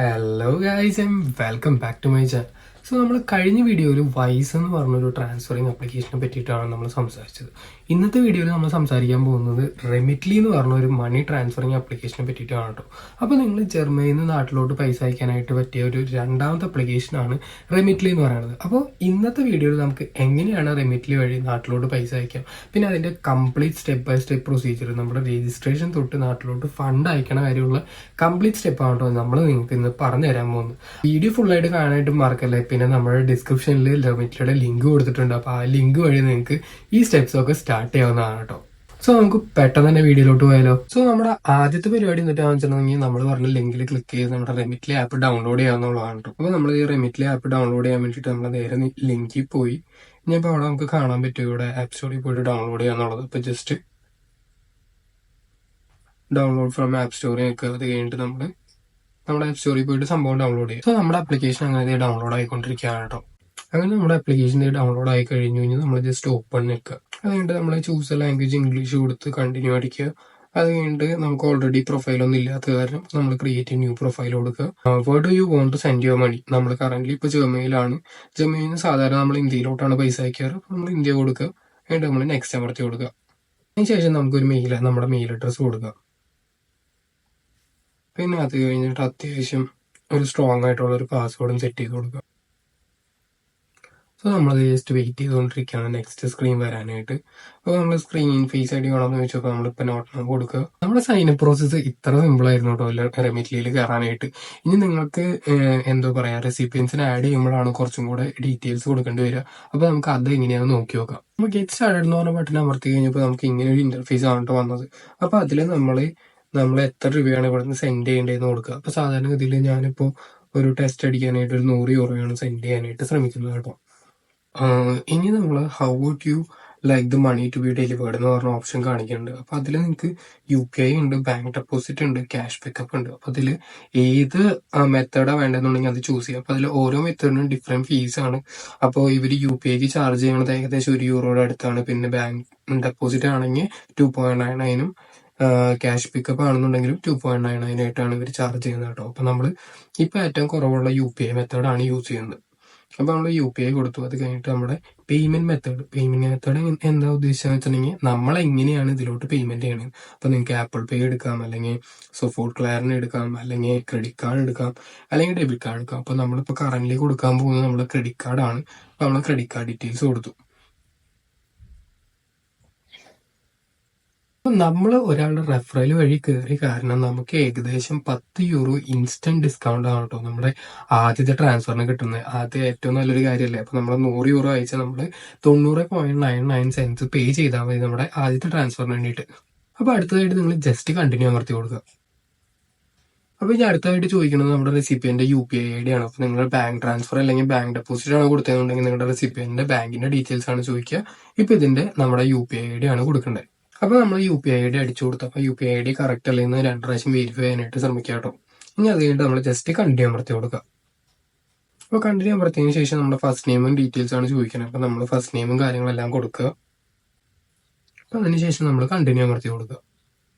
Hello guys and welcome back to my channel. So നമ്മൾ കഴിഞ്ഞ വീഡിയോയിൽ വൈസ് എന്ന് പറഞ്ഞൊരു ട്രാൻസ്ഫറിങ് ആപ്ലിക്കേഷനെ പറ്റിയിട്ടാണ് നമ്മൾ സംസാരിച്ചത്. ഇന്നത്തെ വീഡിയോയിൽ നമ്മൾ സംസാരിക്കാൻ പോകുന്നത് റെമിറ്റ്ലി എന്ന് പറഞ്ഞ ഒരു മണി ട്രാൻസ്ഫറിങ് ആപ്ലിക്കേഷനെ പറ്റിയിട്ടാണ് കേട്ടോ. അപ്പോൾ നിങ്ങൾ ജർമ്മനിയിൽ നിന്ന് നാട്ടിലോട്ട് പൈസ അയക്കാനായിട്ട് പറ്റിയ ഒരു രണ്ടാമത്തെ ആപ്ലിക്കേഷനാണ് റെമിറ്റ്ലി എന്ന് പറയുന്നത്. അപ്പോൾ ഇന്നത്തെ വീഡിയോയിൽ നമുക്ക് എങ്ങനെയാണ് റെമിറ്റ്ലി വഴി നാട്ടിലോട്ട് പൈസ അയക്കാം, പിന്നെ അതിൻ്റെ complete step by step procedure, നമ്മുടെ രജിസ്ട്രേഷൻ തൊട്ട് നാട്ടിലോട്ട് ഫണ്ട് അയക്കണ കാര്യമുള്ള കംപ്ലീറ്റ് സ്റ്റെപ്പ് ആണ് കേട്ടോ നമ്മൾ നിങ്ങൾക്ക് ഇന്ന് പറഞ്ഞു തരാൻ പോകുന്നത്. വീഡിയോ ഫുള്ളായിട്ട് കാണാനായിട്ട് മറക്കല്ലേ. പിന്നെ നമ്മുടെ ഡിസ്ക്രിപ്ഷനിൽ റെമിറ്റ്ലിയുടെ ലിങ്ക് കൊടുത്തിട്ടുണ്ട്. അപ്പോൾ ആ ലിങ്ക് വഴി നിങ്ങൾക്ക് ഈ സ്റ്റെപ്സ് ഒക്കെ സ്റ്റാർട്ട് ചെയ്യാവുന്നതാണ് കേട്ടോ. സോ നമുക്ക് പെട്ടെന്ന് തന്നെ വീഡിയോയിലോട്ട് പോയാലോ. സോ നമ്മുടെ ആദ്യത്തെ പരിപാടി എന്നിട്ടാണെന്ന് വെച്ചിട്ടുണ്ടെങ്കിൽ നമ്മൾ പറഞ്ഞ ലിങ്കിൽ ക്ലിക്ക് ചെയ്ത് നമ്മുടെ റെമിറ്റ്ലി ആപ്പ് ഡൗൺലോഡ് ചെയ്യാവുന്നതാണ് കേട്ടോ. അപ്പോൾ നമ്മൾ ഈ റെമിറ്റ്ലി ആപ്പ് ഡൗൺലോഡ് ചെയ്യാൻ വേണ്ടിയിട്ട് നമ്മൾ നേരെ ലിങ്കിൽ പോയി ഇനിയിപ്പോൾ അവിടെ നമുക്ക് കാണാൻ പറ്റും ഇവിടെ ആപ്പ് സ്റ്റോറിൽ പോയിട്ട് ഡൗൺലോഡ് ചെയ്യാന്നുള്ളത്. അപ്പോൾ ജസ്റ്റ് ഡൗൺലോഡ് ഫ്രം ആപ്പ് സ്റ്റോറിൽ നിൽക്കുക. അത് കഴിഞ്ഞിട്ട് നമ്മുടെ ആപ്പ് സ്റ്റോറിൽ പോയിട്ട് സംഭവം ഡൗൺലോഡ് ചെയ്യും. സോ നമ്മുടെ ആപ്ലിക്കേഷൻ അങ്ങനെ ഡൗൺലോഡ് ആയിക്കൊണ്ടിരിക്കുകയാണ് കേട്ടോ. അങ്ങനെ നമ്മുടെ ആപ്ലിക്കേഷൻ ഡൗൺലോഡ് ആയി കഴിഞ്ഞു കഴിഞ്ഞാൽ നമ്മൾ ജസ്റ്റ് ഓപ്പൺ നിൽക്കുക. അത് കഴിഞ്ഞിട്ട് നമ്മൾ ചൂസ് ലാംഗ്വേജ് ഇംഗ്ലീഷ് കൊടുത്ത് കണ്ടിന്യൂ അടിക്കുക. അത് കഴിഞ്ഞിട്ട് നമുക്ക് ഓൾറെഡി പ്രൊഫൈൽ ഒന്നും ഇല്ലാത്ത കാരണം നമ്മൾ ക്രിയേറ്റ് ന്യൂ പ്രൊഫൈൽ കൊടുക്കുക. Where do you want to send your money. നമ്മൾ കറന്റ് ഇപ്പോൾ ജർമ്മനിയിലാണ്. ജർമ്മനിയിൽ നിന്ന് സാധാരണ നമ്മൾ ഇന്ത്യയിലോട്ടാണ് പൈസ അയക്കാറ്. നമ്മൾ ഇന്ത്യ കൊടുക്കുക. എന്നിട്ട് നമ്മൾ നെക്സ്റ്റ് അമർത്തി കൊടുക്കുക. അതിനുശേഷം നമുക്കൊരു നമ്മുടെ മെയിൽ അഡ്രസ്സ് കൊടുക്കുക. പിന്നെ അത് കഴിഞ്ഞിട്ട് അത്യാവശ്യം ഒരു സ്ട്രോങ് ആയിട്ടുള്ള ഒരു പാസ്വേഡും സെറ്റ് ചെയ്ത് കൊടുക്കുക. സോ നമ്മൾ ജസ്റ്റ് വെയിറ്റ് ചെയ്തുകൊണ്ടിരിക്കുകയാണ് നെക്സ്റ്റ് സ്ക്രീൻ വരാനായിട്ട്. അപ്പോൾ നമ്മൾ സ്ക്രീൻ ഫേസ് ഐ ഡി വേണമെന്ന് ചോദിച്ചപ്പോൾ നമ്മളിപ്പോൾ നോട്ട് കൊടുക്കുക. നമ്മുടെ സൈനപ്പ് പ്രോസസ്സ് ഇത്ര സിമ്പിൾ ആയിരുന്നു കേട്ടോ റെമിറ്റ്ലിയിൽ കയറാനായിട്ട്. ഇനി നിങ്ങൾക്ക് എന്തോ പറയാ റെസിപ്പിയൻസിന് ആഡ് ചെയ്യുമ്പോഴാണ് കുറച്ചും കൂടെ ഡീറ്റെയിൽസ് കൊടുക്കേണ്ടി വരിക. അപ്പോൾ നമുക്ക് അത് എങ്ങനെയാണെന്ന് നോക്കി നോക്കാം. നമ്മൾ ഗെറ്റ് സ്റ്റാർട്ടഡ് എന്ന് പറഞ്ഞ ബട്ടൺ അമർത്തി കഴിഞ്ഞപ്പോൾ നമുക്ക് ഇങ്ങനെ ഒരു ഇന്റർഫേസ് ആണ് വന്നത്. അപ്പോൾ അതിൽ നമ്മൾ എത്ര രൂപയാണ് ഇവിടുന്ന് സെൻഡ് ചെയ്യേണ്ടതെന്ന് കൊടുക്കുക. അപ്പോൾ സാധാരണഗതിയിൽ ഞാനിപ്പോൾ ഒരു ടെസ്റ്റ് അടിക്കാനായിട്ട് ഒരു 100 യൂറോയാണ് സെൻഡ് ചെയ്യാനായിട്ട് ശ്രമിക്കുന്നത് കേട്ടോ. ഇനി നമ്മൾ how would you like the money to be delivered എന്ന് പറഞ്ഞ ഓപ്ഷൻ കാണിക്കുന്നുണ്ട്. അപ്പോൾ അതിൽ നിങ്ങൾക്ക് UPI ഉണ്ട്, ബാങ്ക് ഡെപ്പോസിറ്റ് ഉണ്ട്, ക്യാഷ് പിക്കപ്പ് ഉണ്ട്. അപ്പോൾ അതിൽ ഏത് മെത്തേഡാണ് വേണ്ടതെന്നുണ്ടെങ്കിൽ അത് ചൂസ് ചെയ്യാം. അപ്പോൾ അതിൽ ഓരോ മെത്തേഡിനും ഡിഫറെൻറ്റ് ഫീസ് ആണ്. അപ്പോൾ ഇവർ UPIക്ക് ചാർജ് ചെയ്യുന്നത് ഏകദേശം 1 യൂറോയുടെ അടുത്താണ്. പിന്നെ ബാങ്ക് ഡെപ്പോസിറ്റ് ആണെങ്കിൽ 2.99 ക്യാഷ് പിക്കപ്പ് ആണെന്നുണ്ടെങ്കിലും 2.99 ആയിട്ടാണ് ഇവർ ചാർജ് ചെയ്യുന്നത് കേട്ടോ. അപ്പോൾ നമ്മൾ ഇപ്പോൾ ഏറ്റവും കുറവുള്ള UPI മെത്തേഡാണ് യൂസ് ചെയ്യുന്നത്. അപ്പോൾ നമ്മൾ UPI കൊടുത്തു. അത് കഴിഞ്ഞിട്ട് നമ്മുടെ പേയ്മെന്റ് മെത്തേഡ് എന്താ ഉദ്ദേശിച്ചതെന്ന് വെച്ചിട്ടുണ്ടെങ്കിൽ നമ്മൾ എങ്ങനെയാണ് ഇതിലോട്ട് പേയ്മെന്റ് ചെയ്യണത്. അപ്പോൾ നിങ്ങൾക്ക് ആപ്പിൾ പേ എടുക്കാം, അല്ലെങ്കിൽ സോഫോർട്ട് ക്ലിയറിന് എടുക്കാം, അല്ലെങ്കിൽ ക്രെഡിറ്റ് കാർഡ് എടുക്കാം, അല്ലെങ്കിൽ ഡെബിറ്റ് കാർഡ് എടുക്കാം. അപ്പോൾ നമ്മളിപ്പോൾ കറന്റ് കൊടുക്കാൻ പോകുന്നത് നമ്മൾ ക്രെഡിറ്റ് കാർഡാണ്. അപ്പോൾ നമ്മൾ ക്രെഡിറ്റ് കാർഡ് ഡീറ്റെയിൽസ് കൊടുത്തു. നമ്മൾ ഒരാളുടെ റെഫറൽ വഴി കയറി കാരണം നമുക്ക് ഏകദേശം 10 യൂറോ ഇൻസ്റ്റന്റ് ഡിസ്കൗണ്ട് ആണ് കേട്ടോ നമ്മുടെ ആദ്യത്തെ ട്രാൻസ്ഫറിന് കിട്ടുന്നത്. ആദ്യം ഏറ്റവും നല്ലൊരു കാര്യമല്ലേ. അപ്പോൾ നമ്മൾ 100 യൂറോ അയച്ചാൽ നമ്മൾ 90.99 പേ ചെയ്താൽ മതി നമ്മുടെ ആദ്യത്തെ ട്രാൻസ്ഫറിന് വേണ്ടിയിട്ട്. അപ്പോൾ അടുത്തതായിട്ട് നിങ്ങൾ ജസ്റ്റ് കണ്ടിന്യൂ അമർത്തി കൊടുക്കുക. അപ്പോൾ ഇനി അടുത്തതായിട്ട് ചോദിക്കുന്നത് നമ്മുടെ റെസിപ്പിയന്റെ UPI ID ആണ്. അപ്പോൾ നിങ്ങളുടെ ബാങ്ക് ട്രാൻസ്ഫർ അല്ലെങ്കിൽ ബാങ്ക് ഡെപ്പോസിറ്റ് ആണ് കൊടുത്തതെന്നുണ്ടെങ്കിൽ നിങ്ങളുടെ റെസിപ്പിയന്റെ ബാങ്കിന്റെ ഡീറ്റെയിൽസ് ആണ് ചോദിക്കുക. ഇപ്പോൾ ഇതിന്റെ നമ്മുടെ UPI ID ആണ് കൊടുക്കേണ്ടത്. അപ്പോൾ നമ്മൾ UPI ID അടിച്ചു കൊടുത്തു. അപ്പോൾ UPI ID കറക്റ്റ് അല്ലെങ്കിൽ 2 പ്രാവശ്യം വെരിഫൈ ചെയ്യാനായിട്ട് ശ്രമിക്കുക കേട്ടോ. ഇനി അത് കഴിഞ്ഞിട്ട് നമ്മൾ ജസ്റ്റ് കണ്ടിന്യൂ അമർത്തി കൊടുക്കുക. അപ്പോൾ കണ്ടിന്യൂ അമർത്തിയതിനു ശേഷം നമ്മുടെ ഫസ്റ്റ് നെയിമും ഡീറ്റെയിൽസ് ആണ് ചോദിക്കുന്നത്. അപ്പോൾ നമ്മൾ ഫസ്റ്റ് നെയിമും കാര്യങ്ങളെല്ലാം കൊടുക്കുക. അപ്പോൾ അതിനുശേഷം നമ്മൾ കണ്ടിന്യൂ അമർത്തി കൊടുക്കുക.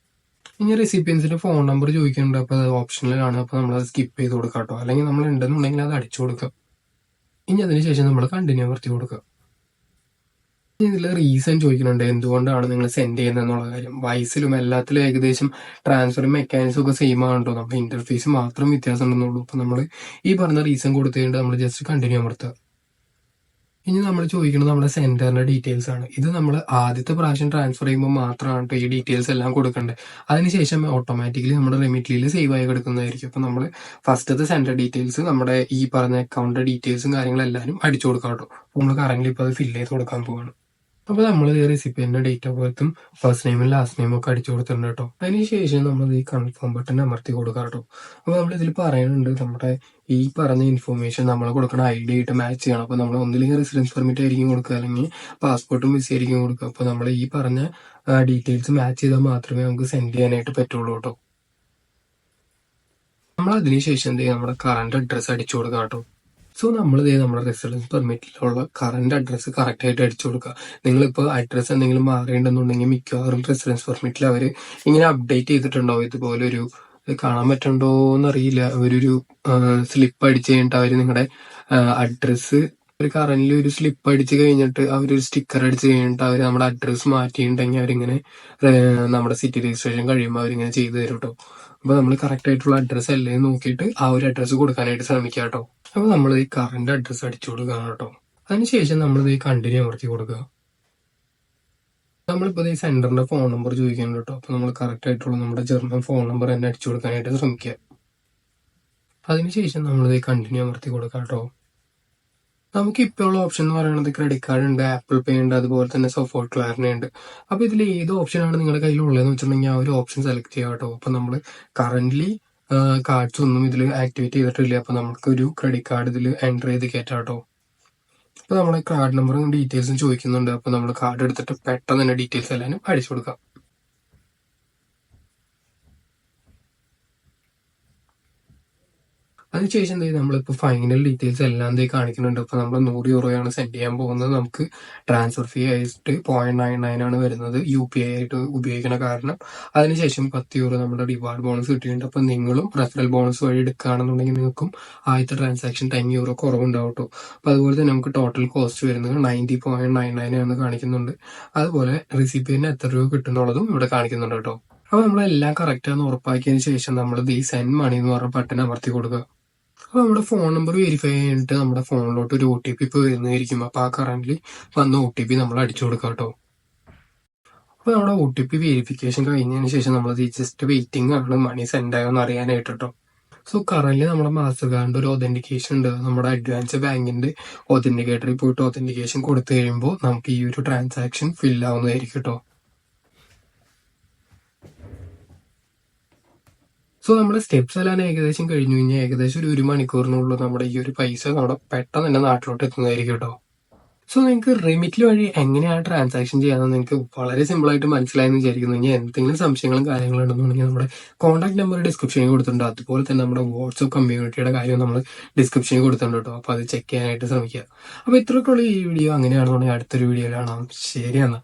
ഇനി റെസിപ്പിയൻസിന്റെ ഫോൺ നമ്പർ ചോദിക്കുന്നുണ്ട്. അപ്പോൾ അത് ഓപ്ഷനിലാണ്. അപ്പോൾ നമ്മൾ അത് സ്കിപ്പ് ചെയ്ത് കൊടുക്കുക കേട്ടോ. അല്ലെങ്കിൽ നമ്മൾ ഉണ്ടെന്നുണ്ടെങ്കിൽ അത് അടിച്ചു കൊടുക്കുക. ഇനി അതിനുശേഷം നമ്മൾ കണ്ടിന്യൂ അമർത്തി കൊടുക്കുക. ഇതിൽ റീസൺ ചോദിക്കുന്നുണ്ട്, എന്തുകൊണ്ടാണ് നിങ്ങൾ സെൻഡ് ചെയ്യുന്നത് എന്നുള്ള കാര്യം. വൈസിലും എല്ലാത്തിലും ഏകദേശം ട്രാൻസ്ഫറിങ് മെക്കാനിസം ഒക്കെ സെയിം ആണ് കേട്ടോ. നമ്മുടെ ഇന്റർഫേസ് മാത്രം വ്യത്യാസം ഉണ്ടെന്നുള്ളൂ. അപ്പോൾ നമ്മൾ ഈ പറഞ്ഞ റീസൺ കൊടുത്തുകൊണ്ട് നമ്മൾ ജസ്റ്റ് കണ്ടിന്യൂ അമർത്തുക. ഇനി നമ്മൾ ചോദിക്കുന്നത് നമ്മുടെ സെന്ററിന്റെ ഡീറ്റെയിൽസ് ആണ്. ഇത് നമ്മൾ ആദ്യത്തെ പ്രാവശ്യം ട്രാൻസ്ഫർ ചെയ്യുമ്പോൾ മാത്രമാണ് ഈ ഡീറ്റെയിൽസ് എല്ലാം കൊടുക്കേണ്ടത്. അതിനുശേഷം ഓട്ടോമാറ്റിക്കലി നമ്മുടെ റെമിറ്റ്ലിയിൽ സേവ് ആയി കിടക്കുന്നതായിരിക്കും. അപ്പോൾ നമ്മൾ ഫസ്റ്റത്തെ സെന്റർ ഡീറ്റെയിൽസ് നമ്മുടെ ഈ പറഞ്ഞ അക്കൗണ്ട് ഡീറ്റെയിൽസും കാര്യങ്ങളെല്ലാവരും അടിച്ചു കൊടുക്കാം കേട്ടോ. നമ്മൾ കറന്റ് ഇപ്പോൾ അത് ഫില്ല് ചെയ്ത് കൊടുക്കാൻ പോവാണ്. അപ്പോൾ നമ്മൾ ഈ റെസിപ്പിയന്റെ ഡേറ്റ് ഓഫ് ബർത്തും ഫസ്റ്റ് നെയിമും ലാസ്റ്റ് നെയിമും ഒക്കെ അടിച്ചു കൊടുത്തിട്ടുണ്ട് കേട്ടോ. അതിനുശേഷം നമ്മൾ ഈ കൺഫേം ബട്ടൺ അമർത്തി കൊടുക്കാം കേട്ടോ. അപ്പോൾ നമ്മൾ ഇതിൽ പറയുന്നുണ്ട് നമ്മുടെ ഈ പറഞ്ഞ ഇൻഫോർമേഷൻ നമ്മൾ കൊടുക്കുന്ന ID ആയിട്ട് മാച്ച് ചെയ്യണം. അപ്പോൾ നമ്മൾ ഒന്നില്ലെങ്കിൽ റെസിഡൻസ് പെർമിറ്റ് ആയിരിക്കും കൊടുക്കുക, അല്ലെങ്കിൽ പാസ്പോർട്ടും വിസ ആയിരിക്കും കൊടുക്കുക. അപ്പോൾ നമ്മൾ ഈ പറഞ്ഞ ഡീറ്റെയിൽസ് മാച്ച് ചെയ്താൽ മാത്രമേ നമുക്ക് സെൻഡ് ചെയ്യാനായിട്ട് പറ്റുള്ളൂ കേട്ടോ. നമ്മൾ അതിനുശേഷം എന്ത് ചെയ്യുക, നമ്മുടെ കറന്റ് അഡ്രസ്സ് അടിച്ചു കൊടുക്കാം കേട്ടോ. സോ നമ്മൾ നമ്മുടെ റെസിഡൻസ് പെർമിറ്റിലുള്ള കറന്റ് അഡ്രസ്സ് കറക്റ്റ് ആയിട്ട് അടിച്ചു കൊടുക്കുക. നിങ്ങളിപ്പോൾ അഡ്രസ്സ് എന്തെങ്കിലും മാറിയിട്ടുണ്ടെന്നുണ്ടെങ്കിൽ മിക്കവാറും റെസിഡൻസ് പെർമിറ്റിൽ അവർ ഇങ്ങനെ അപ്ഡേറ്റ് ചെയ്തിട്ടുണ്ടാവും ഇതുപോലെ ഒരു ഇത് കാണാൻ പറ്റുന്നുണ്ടോ എന്നറിയില്ല. അവരൊരു സ്ലിപ്പ് അടിച്ച് കഴിഞ്ഞിട്ട് അവർ നിങ്ങളുടെ അഡ്രസ്സ് ഒരു കറന്റിൽ ഒരു സ്ലിപ്പ് അടിച്ച് കഴിഞ്ഞിട്ട് അവരൊരു സ്റ്റിക്കർ അടിച്ച് കഴിഞ്ഞിട്ട് അവർ നമ്മുടെ അഡ്രസ്സ് മാറ്റിയിട്ടുണ്ടെങ്കിൽ അവരിങ്ങനെ നമ്മുടെ സിറ്റി രജിസ്ട്രേഷൻ കഴിയുമ്പോൾ അവരിങ്ങനെ ചെയ്തു തരും കേട്ടോ. അപ്പൊ നമ്മൾ കറക്റ്റ് ആയിട്ടുള്ള അഡ്രസ്സ് അല്ലേ നോക്കിയിട്ട് ആ ഒരു അഡ്രസ്സ് കൊടുക്കാനായിട്ട് ശ്രമിക്കുക കേട്ടോ. അപ്പൊ നമ്മൾ ഈ കറന്റ് അഡ്രസ്സ് അടിച്ചു കൊടുക്കുകയാണ് കേട്ടോ. അതിനുശേഷം നമ്മൾ ഈ കണ്ടിന്യൂ അമർത്തി കൊടുക്കുക. നമ്മളിപ്പോൾ ഈ സെന്ററിന്റെ ഫോൺ നമ്പർ ചോദിക്കുന്നുണ്ട് കേട്ടോ. അപ്പൊ നമ്മൾ കറക്റ്റ് ആയിട്ടുള്ള നമ്മുടെ ജർമ്മൻ ഫോൺ നമ്പർ തന്നെ അടിച്ചു കൊടുക്കാനായിട്ട് ശ്രമിക്കുക. അതിനുശേഷം നമ്മൾ ഈ കണ്ടിന്യൂ അമർത്തി കൊടുക്കാം കേട്ടോ. നമുക്ക് ഇപ്പോൾ ഉള്ള ഓപ്ഷൻ എന്ന് പറയുന്നത് ക്രെഡിറ്റ് കാർഡ് ഉണ്ട്, ആപ്പിൾ പേ ഉണ്ട്, അതുപോലെ തന്നെ സപ്പോർട്ട് ക്ലാരിന ഉണ്ട്. അപ്പൊ ഇതിൽ ഏത് ഓപ്ഷനാണ് നിങ്ങളുടെ കയ്യിൽ ഉള്ളതെന്ന് വെച്ചിട്ടുണ്ടെങ്കിൽ ആ ഒരു ഓപ്ഷൻ സെലക്ട് ചെയ്യാം കേട്ടോ. അപ്പൊ നമ്മൾ കറന്റ്ലി കാർഡ്സ് ഒന്നും ഇതിൽ ആക്ടിവേറ്റ് ചെയ്തിട്ടില്ല. അപ്പൊ നമുക്ക് ഒരു ക്രെഡിറ്റ് കാർഡ് ഇതിൽ എൻ്റർ ചെയ്ത് കയറ്റാം കേട്ടോ. അപ്പൊ നമ്മളെ കാർഡ് നമ്പറും ഡീറ്റെയിൽസും ചോദിക്കുന്നുണ്ട്. അപ്പൊ നമ്മൾ കാർഡ് എടുത്തിട്ട് പെട്ടെന്ന് തന്നെ ഡീറ്റെയിൽസ് എല്ലാം അടിച്ചു കൊടുക്കാം. അതിനുശേഷം നമ്മളിപ്പോൾ ഫൈനൽ ഡീറ്റെയിൽസ് എല്ലാം കാണിക്കുന്നുണ്ട്. അപ്പോൾ നമ്മൾ 100 യൂറോയാണ് സെൻഡ് ചെയ്യാൻ പോകുന്നത്. നമുക്ക് ട്രാൻസ്ഫർ ഫീ ആയിട്ട് 0.99 ആണ് വരുന്നത് UPI ആയിട്ട് ഉപയോഗിക്കുന്ന കാരണം. അതിനുശേഷം 10 യൂറോ നമ്മുടെ റിവാർഡ് ബോണസ് കിട്ടിയിട്ടുണ്ട്. അപ്പോൾ നിങ്ങളും റെഫറൽ ബോണസ് വഴി എടുക്കുകയാണെന്നുണ്ടെങ്കിൽ നിങ്ങൾക്കും ആദ്യത്തെ ട്രാൻസാക്ഷൻ 10 യൂറോ കുറവുണ്ടാവും കേട്ടോ. അപ്പോൾ അതുപോലെ തന്നെ നമുക്ക് ടോട്ടൽ കോസ്റ്റ് വരുന്നത് 90.99 ആണ് കാണിക്കുന്നുണ്ട്. അതുപോലെ റിസിപ്പിയന് എത്ര രൂപ കിട്ടുന്നുള്ളതും ഇവിടെ കാണിക്കുന്നുണ്ട് കേട്ടോ. അപ്പോൾ നമ്മളെല്ലാം കറക്റ്റാണെന്ന് ഉറപ്പാക്കിയതിന് ശേഷം നമ്മൾ ഈ സെൻഡ് മണി എന്ന് പറഞ്ഞ ബട്ടൺ അമർത്തി കൊടുക്കുക. അപ്പൊ നമ്മുടെ ഫോൺ നമ്പർ വെരിഫൈ ചെയ്തിട്ട് നമ്മുടെ ഫോണിലോട്ട് ഒരു OTP ഇപ്പോൾ വരുന്നതായിരിക്കും. അപ്പൊ ആ കറന്റ്ലി വന്ന OTP നമ്മൾ അടിച്ചു കൊടുക്കാം കേട്ടോ. അപ്പൊ നമ്മുടെ OTP വെരിഫിക്കേഷൻ കഴിഞ്ഞതിന് ശേഷം നമ്മൾ ജസ്റ്റ് വെയിറ്റിംഗ് ആണ് മണി സെൻഡ് ആയോന്ന് അറിയാനായിട്ട് കേട്ടോ. സോ കറന്റ്ലി നമ്മുടെ മാസ്റ്റർ കാർഡിന്റെ ഒരു ഒതന്റിക്കേഷൻ ഉണ്ട്. നമ്മുടെ അഡ്വാൻസ് ബാങ്കിന്റെ ഒതന്റിക്കേറ്ററിൽ പോയിട്ട് ഒതന്റിക്കേഷൻ കൊടുത്തു കഴിയുമ്പോൾ നമുക്ക് ഈ ഒരു ട്രാൻസാക്ഷൻ ഫിൽ ആവുന്നതായിരിക്കും കേട്ടോ. സോ നമ്മുടെ സ്റ്റെപ്സ് എല്ലാം ഏകദേശം കഴിഞ്ഞു കഴിഞ്ഞാൽ ഏകദേശം ഒരു മണിക്കൂറിനുള്ളിൽ നമ്മുടെ ഈ ഒരു പൈസ നമ്മുടെ പെട്ടെന്ന് തന്നെ നാട്ടിലോട്ട് എത്തുന്നതായിരിക്കും കേട്ടോ. സോ നിങ്ങൾക്ക് റെമിറ്റിൽ വഴി എങ്ങനെയാണ് ട്രാൻസാക്ഷൻ ചെയ്യാമെന്ന് നിങ്ങൾക്ക് വളരെ സിമ്പിൾ ആയിട്ട് മനസ്സിലായെന്ന് വിചാരിക്കുന്നു. ഇനി എന്തെങ്കിലും സംശയങ്ങളും കാര്യങ്ങളും ഉണ്ടെന്നുണ്ടെങ്കിൽ നമ്മുടെ കോൺടാക്ട് നമ്പർ ഡിസ്ക്രിപ്ഷനിൽ കൊടുത്തിട്ടുണ്ട്. അതുപോലെ തന്നെ നമ്മുടെ വാട്സ്ആപ്പ് കമ്മ്യൂണിറ്റിയുടെ കാര്യം നമ്മൾ ഡിസ്ക്രിപ്ഷനിൽ കൊടുത്തിട്ടുണ്ട് കേട്ടോ. അപ്പോൾ അത് ചെക്ക് ചെയ്യാനായിട്ട് ശ്രമിക്കുക. അപ്പോൾ ഇത്രയൊക്കെയുള്ള ഈ വീഡിയോ അങ്ങനെയാണെന്നുണ്ടെങ്കിൽ അടുത്തൊരു വീഡിയോയിലാണ്. ശരി എന്നാൽ.